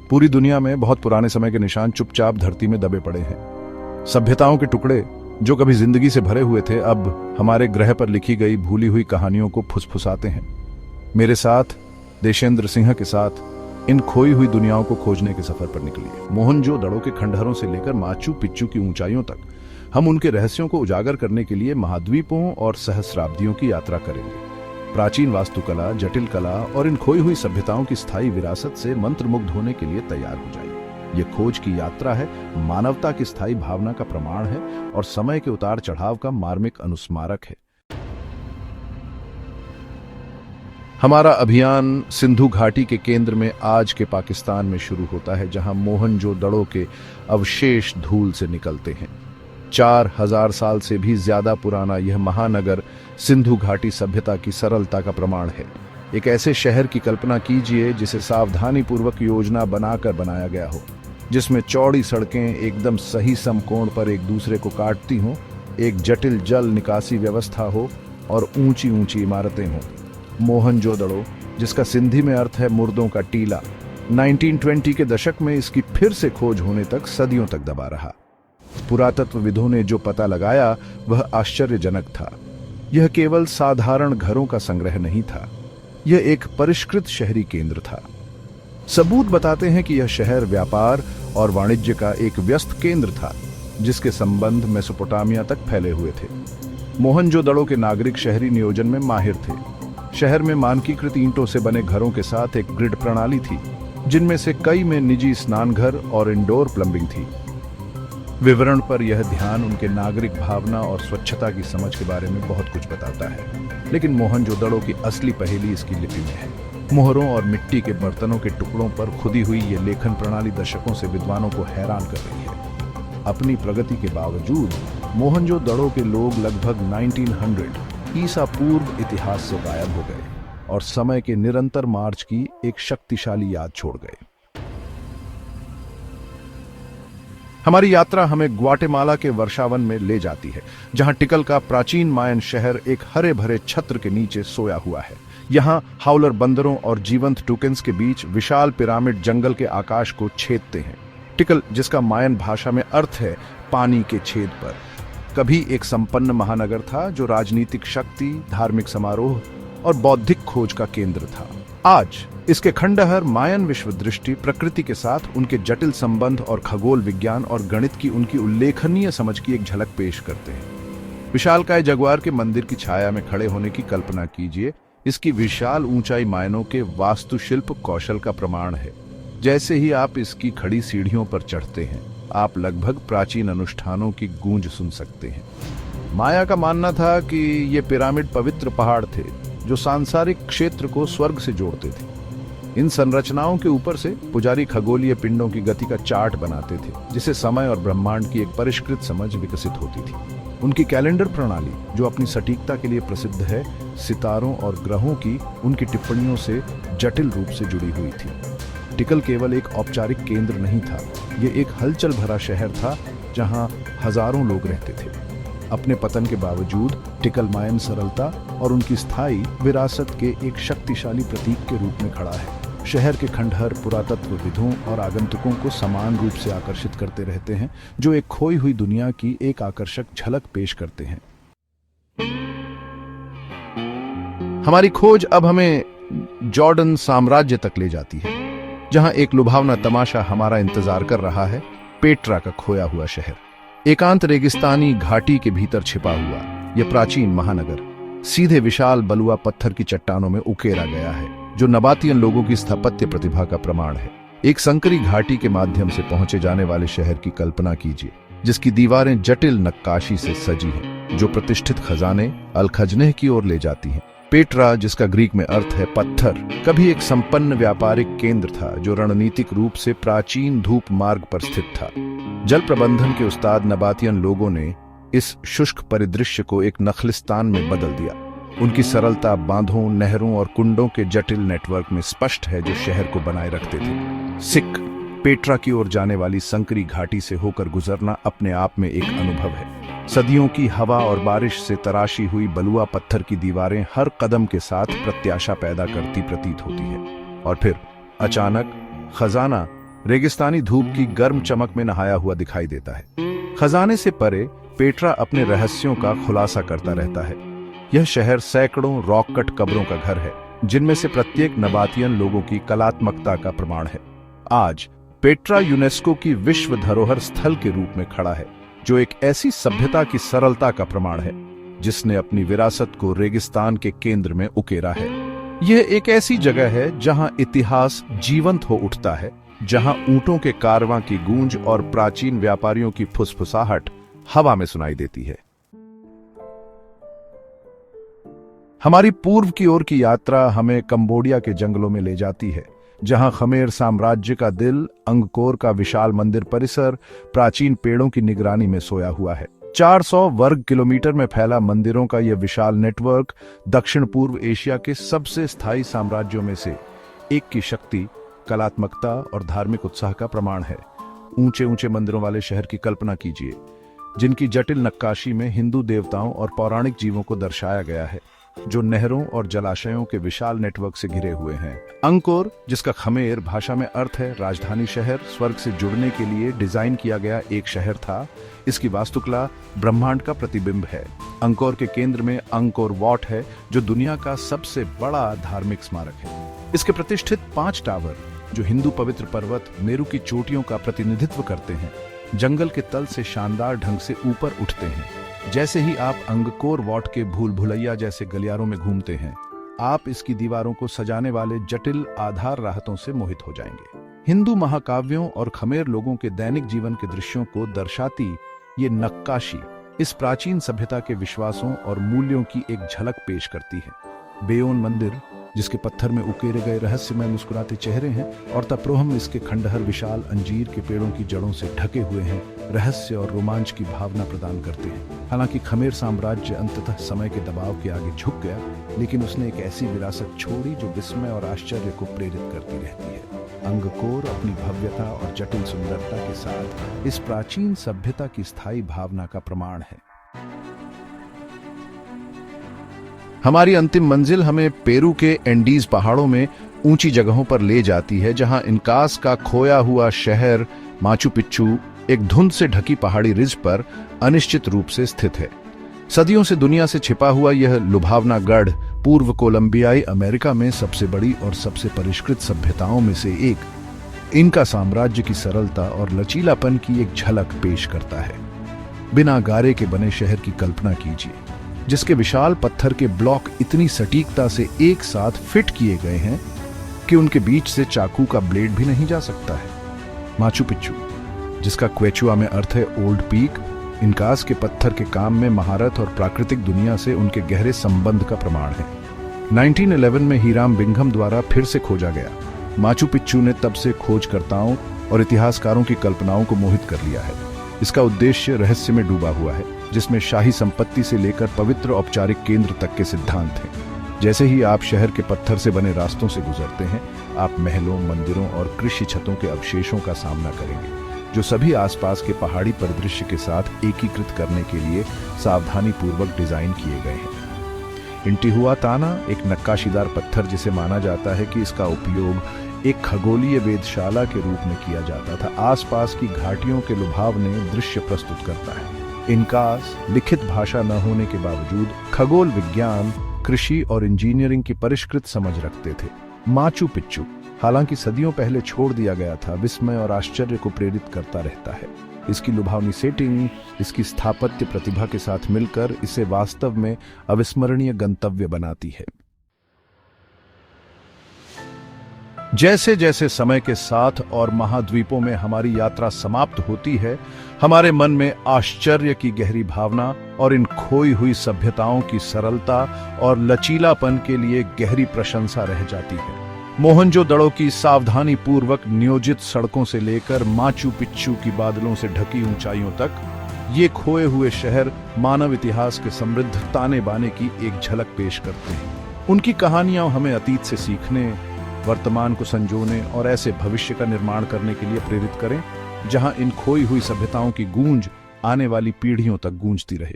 पूरी दुनिया में बहुत पुराने समय के निशान चुपचाप धरती में दबे पड़े हैं। सभ्यताओं के टुकड़े जो कभी जिंदगी से भरे हुए थे, अब हमारे ग्रह पर लिखी गई भूली हुई कहानियों को फुसफुसाते हैं। मेरे साथ देशेंद्र सिंह के साथ इन खोई हुई दुनियाओं को खोजने के सफर पर निकलिए। मोहनजोदड़ो के खंडहरों से लेकर माचू पिच्चू की ऊंचाइयों तक हम उनके रहस्यों को उजागर करने के लिए महाद्वीपों और सहस्राब्दियों की यात्रा करेंगे। प्राचीन वास्तुकला, जटिल कला और इन खोई हुई सभ्यताओं की स्थायी विरासत से मंत्रमुग्ध होने के लिए तैयार हो जाइए। ये खोज की यात्रा है, मानवता की स्थायी भावना का प्रमाण है और समय के उतार चढ़ाव का मार्मिक अनुस्मारक है। हमारा अभियान सिंधु घाटी के केंद्र में आज के पाकिस्तान में शुरू होता है, जहां मोहनजोदड़ो के अवशेष धूल से निकलते हैं। 4000 साल से भी ज्यादा पुराना यह महानगर सिंधु घाटी सभ्यता की सरलता का प्रमाण है। एक ऐसे शहर की कल्पना कीजिए जिसे सावधानी पूर्वक योजना बनाकर बनाया गया हो, जिसमें चौड़ी सड़कें एकदम सही समकोण पर एक दूसरे को काटती हों, एक जटिल जल निकासी व्यवस्था हो और ऊंची ऊंची इमारतें हों। मोहनजोदड़ो, जिसका सिंधी में अर्थ है मुर्दों का टीला, 1920 के दशक में इसकी फिर से खोज होने तक सदियों तक दबा रहा। पुरातत्वविदों ने जो पता लगाया वह आश्चर्यजनक था। यह केवल साधारण घरों का संग्रह नहीं था, यह एक परिष्कृत शहरी केंद्र था। सबूत बताते हैं कि यह शहर व्यापार और वाणिज्य का एक व्यस्त केंद्र था, जिसके संबंध मेसोपोटामिया तक फैले हुए थे। मोहनजोदड़ो के नागरिक शहरी नियोजन में माहिर थे। शहर में मानकीकृत ईंटों से बने घरों के साथ एक ग्रिड प्रणाली थी, जिनमें से कई में निजी स्नान घर और इंडोर प्लम्बिंग थी। विवरण पर यह ध्यान उनके नागरिक भावना और स्वच्छता की समझ के बारे में बहुत कुछ बताता है। लेकिन मोहनजोदड़ो की असली पहेली इसकी लिपि में है। मोहरों और मिट्टी के बर्तनों के टुकड़ों पर खुदी हुई ये लेखन प्रणाली दशकों से विद्वानों को हैरान कर रही है। अपनी प्रगति के बावजूद मोहनजोदड़ो के लोग लगभग 1900 ईसा पूर्व इतिहास से गायब हो गए और समय के निरंतर मार्च की एक शक्तिशाली याद छोड़ गए। हमारी यात्रा हमें ग्वाटेमाला के वर्षावन में ले जाती है, जहां टिकल का प्राचीन मायन शहर एक हरे भरे छत्र के नीचे सोया हुआ है। यहां हाउलर बंदरों और जीवंत टूकेन्स के बीच विशाल पिरामिड जंगल के आकाश को छेदते हैं। टिकल, जिसका मायन भाषा में अर्थ है पानी के छेद पर, कभी एक संपन्न महानगर था जो राजनीतिक शक्ति, धार्मिक समारोह और बौद्धिक खोज का केंद्र था। आज इसके खंडहर मायन विश्व दृष्टि, प्रकृति के साथ उनके जटिल संबंध और खगोल विज्ञान और गणित की उनकी उल्लेखनीय समझ की एक झलक पेश करते हैं। विशालकाय जगुआर के मंदिर की छाया में खड़े होने की कल्पना कीजिए। इसकी विशाल ऊंचाई मायनों के वास्तुशिल्प कौशल का प्रमाण है। जैसे ही आप इसकी खड़ी सीढ़ियों पर चढ़ते हैं, आप लगभग प्राचीन अनुष्ठानों की गूंज सुन सकते हैं। माया का मानना था कि ये पिरामिड पवित्र पहाड़ थे जो सांसारिक क्षेत्र को स्वर्ग से जोड़ते थे। इन संरचनाओं के ऊपर से पुजारी खगोलीय पिंडों की गति का चार्ट बनाते थे, जिसे समय और ब्रह्मांड की एक परिष्कृत समझ विकसित होती थी। उनकी कैलेंडर प्रणाली, जो अपनी सटीकता के लिए प्रसिद्ध है, सितारों और ग्रहों की उनकी टिप्पणियों से जटिल रूप से जुड़ी हुई थी। टिकल केवल एक औपचारिक केंद्र नहीं था, ये एक हलचल भरा शहर था जहां हजारों लोग रहते थे। अपने पतन के बावजूद टिकल मायन सरलता और उनकी स्थायी विरासत के एक शक्तिशाली प्रतीक के रूप में खड़ा है। शहर के खंडहर पुरातत्वविदों और आगंतुकों को समान रूप से आकर्षित करते रहते हैं, जो एक खोई हुई दुनिया की एक आकर्षक झलक पेश करते हैं। हमारी खोज अब हमें जॉर्डन साम्राज्य तक ले जाती है, जहां एक लुभावना तमाशा हमारा इंतजार कर रहा है। पेट्रा का खोया हुआ शहर, एकांत रेगिस्तानी घाटी के भीतर छिपा हुआ यह प्राचीन महानगर सीधे विशाल बलुआ पत्थर की चट्टानों में उकेरा गया है, जो नबातियन लोगों की स्थापत्य प्रतिभा का प्रमाण है। एक संकरी घाटी के माध्यम से पहुंचे जाने वाले शहर की कल्पना कीजिए, जिसकी दीवारें जटिल नक्काशी से सजी हैं, जो प्रतिष्ठित खजाने अल खजनेह की ओर ले जाती हैं। पेट्रा, जिसका ग्रीक में अर्थ है पत्थर, कभी एक संपन्न व्यापारिक केंद्र था जो रणनीतिक रूप से प्राचीन धूप मार्ग पर स्थित था। जल प्रबंधन के उस्ताद नबातियन लोगों ने इस शुष्क परिदृश्य को एक नखलिस्तान में बदल दिया। उनकी सरलता बांधों, नहरों और कुंडों के जटिल नेटवर्क में स्पष्ट है, जो शहर को बनाए रखते थे। सिक, पेट्रा की ओर जाने वाली संकरी घाटी से होकर गुजरना अपने आप में एक अनुभव है। सदियों की हवा और बारिश से तराशी हुई बलुआ पत्थर की दीवारें हर कदम के साथ प्रत्याशा पैदा करती प्रतीत होती है। और फिर अचानक खजाना रेगिस्तानी धूप की गर्म चमक में नहाया हुआ दिखाई देता है। खजाने से परे पेट्रा अपने रहस्यों का खुलासा करता रहता है। यह शहर सैकड़ों रॉक कट कब्रों का घर है, जिनमें से प्रत्येक नबातियन लोगों की कलात्मकता का प्रमाण है। आज पेट्रा यूनेस्को की विश्व धरोहर स्थल के रूप में खड़ा है, जो एक ऐसी सभ्यता की सरलता का प्रमाण है जिसने अपनी विरासत को रेगिस्तान के केंद्र में उकेरा है। यह एक ऐसी जगह है जहां इतिहास जीवंत हो उठता है, जहां ऊंटों के कारवां की गूंज और प्राचीन व्यापारियों की फुसफुसाहट हवा में सुनाई देती है। हमारी पूर्व की ओर की यात्रा हमें कंबोडिया के जंगलों में ले जाती है, जहां खमेर साम्राज्य का दिल अंगकोर का विशाल मंदिर परिसर प्राचीन पेड़ों की निगरानी में सोया हुआ है। 400 वर्ग किलोमीटर में फैला मंदिरों का यह विशाल नेटवर्क दक्षिण पूर्व एशिया के सबसे स्थायी साम्राज्यों में से एक की शक्ति, कलात्मकता और धार्मिक उत्साह का प्रमाण है। ऊंचे ऊंचे मंदिरों वाले शहर की कल्पना कीजिए, जिनकी जटिल नक्काशी में हिंदू देवताओं और पौराणिक जीवों को दर्शाया गया है, जो नहरों और जलाशयों के विशाल नेटवर्क से घिरे हुए हैं। अंकोर, जिसका खमेर भाषा में अर्थ है राजधानी शहर, स्वर्ग से जुड़ने के लिए डिजाइन किया गया एक शहर था। इसकी वास्तुकला ब्रह्मांड का प्रतिबिंब है। अंकोर के केंद्र में अंकोर वॉट है, जो दुनिया का सबसे बड़ा धार्मिक स्मारक है। इसके प्रतिष्ठित 5 टावर, जो हिंदू पवित्र पर्वत मेरु की चोटियों का प्रतिनिधित्व करते हैं, जंगल के तल से शानदार ढंग से ऊपर उठते हैं। जैसे ही आप अंगकोर वॉट के भूल भुलैया जैसे गलियारों में घूमते हैं, आप इसकी दीवारों को सजाने वाले जटिल आधार राहतों से मोहित हो जाएंगे। हिंदू महाकाव्यों और खमेर लोगों के दैनिक जीवन के दृश्यों को दर्शाती ये नक्काशी इस प्राचीन सभ्यता के विश्वासों और मूल्यों की एक झलक पेश करती है। बेओन मंदिर, जिसके पत्थर में उकेरे गए रहस्यमय मुस्कुराते चेहरे हैं, और तप्रोहम इसके खंडहर विशाल अंजीर के पेड़ों की जड़ों से ढके हुए हैं, रहस्य और रोमांच की भावना प्रदान करते हैं। हालांकि खमेर साम्राज्य अंततः समय के दबाव के आगे झुक गया, लेकिन उसने एक ऐसी विरासत छोड़ी जो विस्मय और आश्चर्य को प्रेरित करती रहती है। अंगकोर अपनी भव्यता और जटिल सुंदरता के साथ इस प्राचीन सभ्यता की स्थायी भावना का प्रमाण है। हमारी अंतिम मंजिल हमें पेरू के एंडीज पहाड़ों में ऊंची जगहों पर ले जाती है, जहां इनकास का खोया हुआ शहर माचू पिच्चू एक धुंध से ढकी पहाड़ी रिज पर अनिश्चित रूप से स्थित है। सदियों से दुनिया से छिपा हुआ यह लुभावना गढ़ पूर्व कोलंबियाई अमेरिका में सबसे बड़ी और सबसे परिष्कृत सभ्यताओं में से एक इनका साम्राज्य की सरलता और लचीलापन की एक झलक पेश करता है। बिना गारे के बने शहर की कल्पना कीजिए, जिसके विशाल पत्थर के ब्लॉक इतनी सटीकता से एक साथ फिट किए गए हैं कि उनके बीच से चाकू का ब्लेड भी नहीं जा सकता है। माचू पिच्चू, जिसका क्वेचुआ में अर्थ है ओल्ड पीक, इनकास के पत्थर के काम में महारत और प्राकृतिक दुनिया से उनके गहरे संबंध का प्रमाण है। 1911 में हीराम बिंघम द्वारा फिर से खोजा गया माचू पिच्चू ने तब से खोजकर्ताओं और इतिहासकारों की कल्पनाओं को मोहित कर लिया है। इसका उद्देश्य रहस्य में डूबा हुआ है, जिसमें शाही संपत्ति से लेकर पवित्र औपचारिक केंद्र तक के सिद्धांत हैं। जैसे ही आप शहर के पत्थर से बने रास्तों से गुजरते हैं, आप महलों, मंदिरों और कृषि छतों के अवशेषों का सामना करेंगे, जो सभी आसपास के पहाड़ी परिदृश्य के साथ एकीकृत करने के लिए सावधानी पूर्वक डिजाइन किए गए हैं। इंटिहुआताना एक नक्काशीदार पत्थर, जिसे माना जाता है कि इसका उपयोग एक खगोलीय वेधशाला के रूप में किया जाता था, आसपास की घाटियों के लुभावने दृश्य प्रस्तुत करता है। इनकास लिखित भाषा न होने के बावजूद खगोल विज्ञान, कृषि और इंजीनियरिंग की परिष्कृत समझ रखते थे। माचू पिच्चू, हालांकि सदियों पहले छोड़ दिया गया था, विस्मय और आश्चर्य को प्रेरित करता रहता है। इसकी लुभावनी सेटिंग, इसकी स्थापत्य प्रतिभा के साथ मिलकर इसे वास्तव में अविस्मरणीय गंतव्य बनाती है। जैसे जैसे समय के साथ और महाद्वीपों में हमारी यात्रा समाप्त होती है, हमारे मन में आश्चर्य की गहरी भावना और इन खोई हुई सभ्यताओं की सरलता और लचीलापन के लिए गहरी प्रशंसा रह जाती है। मोहनजोदड़ो की सावधानी पूर्वक नियोजित सड़कों से लेकर माचू पिच्चू की बादलों से ढकी ऊंचाइयों तक, ये खोए हुए शहर मानव इतिहास के समृद्ध ताने बाने की एक झलक पेश करते हैं। उनकी कहानियां हमें अतीत से सीखने, वर्तमान को संजोने और ऐसे भविष्य का निर्माण करने के लिए प्रेरित करें, जहां इन खोई हुई सभ्यताओं की गूंज आने वाली पीढ़ियों तक गूंजती रहे।